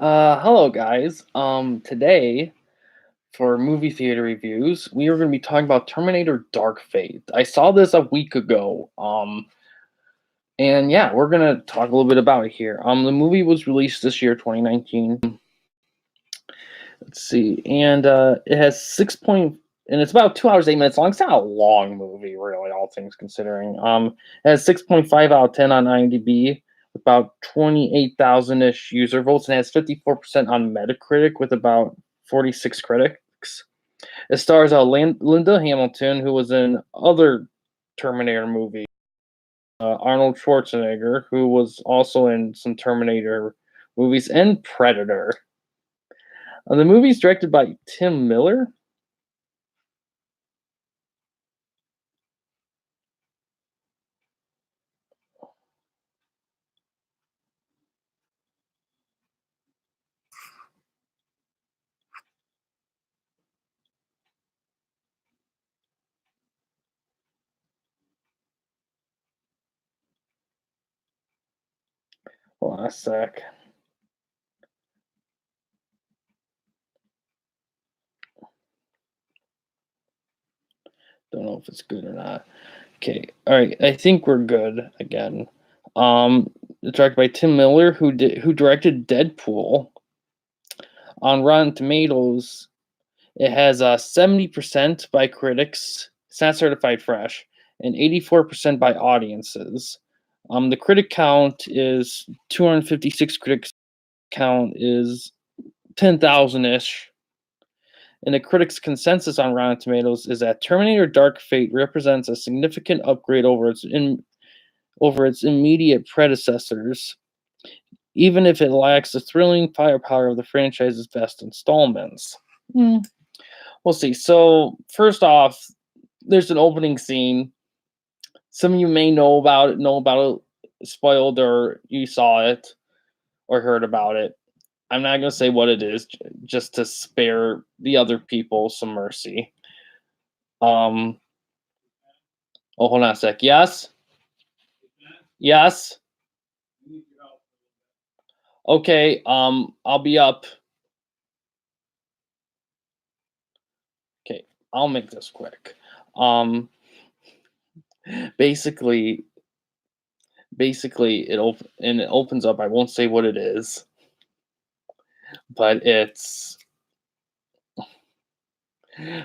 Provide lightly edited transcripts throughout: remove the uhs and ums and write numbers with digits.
Hello guys. Today for movie theater reviews, we are going to be talking about Terminator Dark Fate. I saw this a week ago. And yeah, we're going to talk a little bit about it here. The movie was released this year, 2019. Let's see. And it has and it's about 2 hours, 8 minutes long. It's not a long movie, really, all things considering. It has 6.5 out of 10 on IMDb, about 28,000-ish user votes, and has 54% on Metacritic with about 46 critics. It stars Linda Hamilton, who was in other Terminator movies. Arnold Schwarzenegger, who was also in some Terminator movies, and Predator. The movie is directed by Tim Miller. Hold on a sec. Don't know if it's good or not. Okay, all right. I think we're good again. It's directed by Tim Miller, who directed Deadpool. On Rotten Tomatoes, it has 70% by critics. It's not certified fresh, and 84% by audiences. The critic count is 256. Critics count is 10,000 ish. And the critics' consensus on Rotten Tomatoes is that Terminator Dark Fate represents a significant upgrade over its immediate predecessors, even if it lacks the thrilling firepower of the franchise's best installments. We'll see. So, first off, there's an opening scene. Some of you may know about it, spoiled, or you saw it or heard about it. I'm not going to say what it is, just to spare the other people some mercy. Oh, hold on a sec. Yes? Yes? Okay, I'll be up. Okay, I'll make this quick. Basically, it opens up. I won't say what it is, but it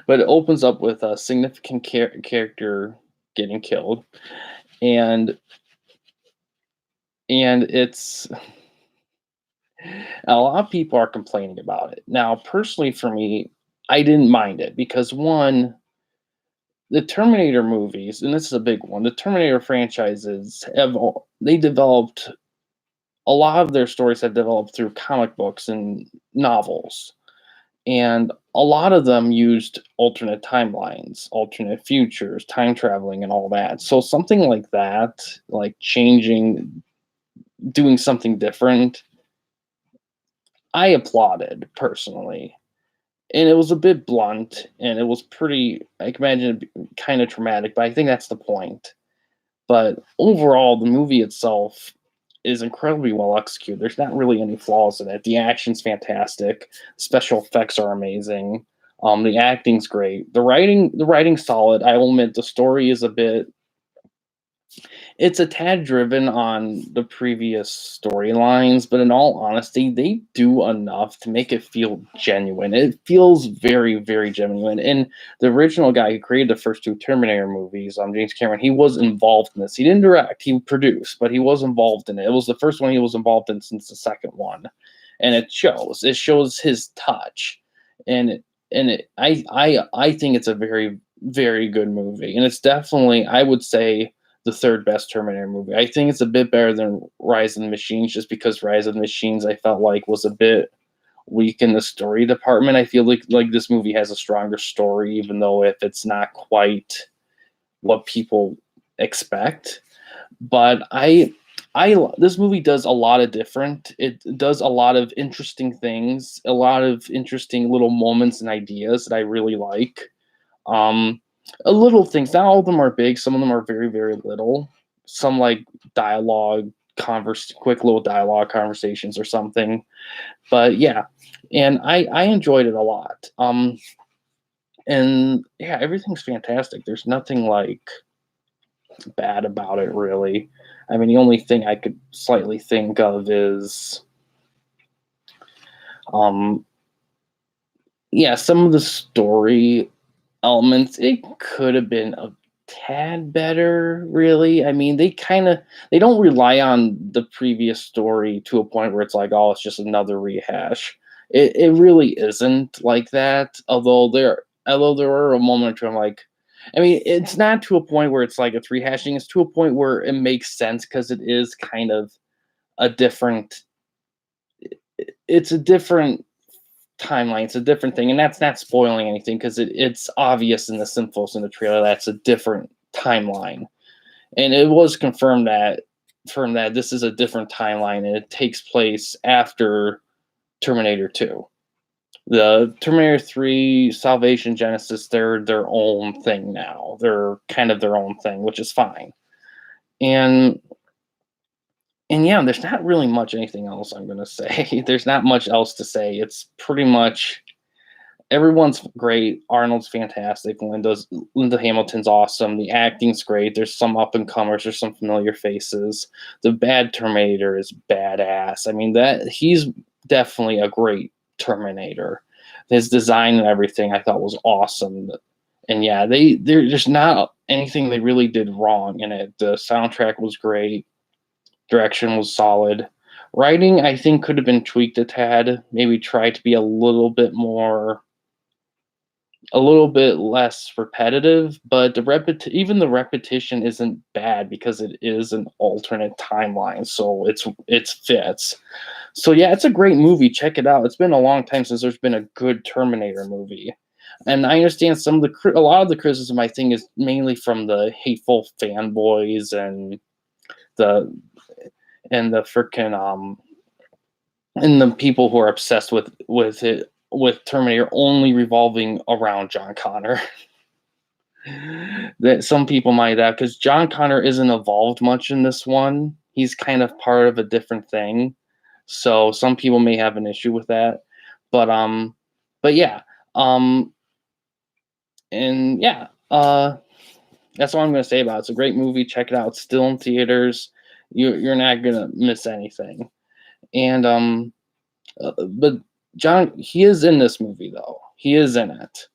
opens up with a significant character getting killed, and it's a lot of people are complaining about it. Now, personally, for me, I didn't mind it because one, the Terminator movies, and this is a big one, the Terminator franchises they developed a lot of their stories have developed through comic books and novels. And a lot of them used alternate timelines, alternate futures, time traveling, and all that. So something like that, like doing something different, I applauded personally. And it was a bit blunt, and it was pretty, I can imagine, kind of traumatic, but I think that's the point. But overall, the movie itself is incredibly well executed. There's not really any flaws in it. The action's fantastic. Special effects are amazing. The acting's great. The writing's solid. I will admit the story is it's a tad driven on the previous storylines, but in all honesty, they do enough to make it feel genuine. It feels very, very genuine. And the original guy who created the first two Terminator movies, James Cameron, he was involved in this. He didn't direct, he produced, but he was involved in it. It was the first one he was involved in since the second one. And it shows. It shows his touch. I think it's a very, very good movie. And it's definitely, I would say, the third best Terminator movie. I think it's a bit better than Rise of the Machines, just because Rise of the Machines I felt like was a bit weak in the story department. I feel like this movie has a stronger story, even though if it's not quite what people expect. But this movie does a lot of different. It does a lot of interesting things, a lot of interesting little moments and ideas that I really like. Little things. Not all of them are big. Some of them are very, very little. Some like dialogue quick little dialogue conversations or something. But yeah, and I enjoyed it a lot. And yeah, everything's fantastic. There's nothing like bad about it really. I mean, the only thing I could slightly think of is um yeah, some of the story elements, it could have been a tad better, really. I mean, they don't rely on the previous story to a point where it's like, oh, it's just another rehash. It really isn't like that. Although there were a moment where I'm like, I mean, it's not to a point where it's like it's rehashing. It's to a point where it makes sense because it is kind of a different. It's a different timeline. It's a different thing, and that's not spoiling anything because it's obvious in the infos in the trailer that's a different timeline, and it was confirmed that this is a different timeline, and it takes place after Terminator 2. The Terminator 3, Salvation, Genesis, they're their own thing now. They're kind of their own thing, which is fine. And and yeah, there's not really much anything else I'm gonna say. There's not much else to say. It's pretty much everyone's great. Arnold's fantastic. Linda Hamilton's awesome. The acting's great. There's some up and comers. There's some familiar faces. The bad Terminator is badass. I mean that he's definitely a great Terminator. His design and everything I thought was awesome. And yeah, there's just not anything they really did wrong in it. The soundtrack was great. Direction was solid. Writing, I think, could have been tweaked a tad. Maybe try to be a little bit less repetitive, but even the repetition isn't bad because it is an alternate timeline, so it fits. So yeah, it's a great movie. Check it out. It's been a long time since there's been a good Terminator movie, and I understand a lot of the criticism I think is mainly from the hateful fanboys the the freaking and the people who are obsessed with Terminator only revolving around John Connor. That some people might have, because John Connor isn't evolved much in this one. He's kind of part of a different thing. So some people may have an issue with that. But yeah. Um and yeah, that's all I'm gonna say about it. It's a great movie. Check it out. It's still in theaters. You're not gonna miss anything. And but John, he is in this movie though. He is in it.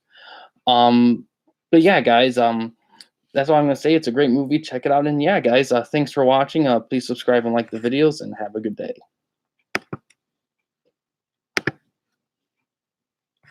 Um, but yeah, guys, that's all I'm gonna say. It's a great movie. Check it out. And yeah, guys, thanks for watching. Please subscribe and like the videos, and have a good day.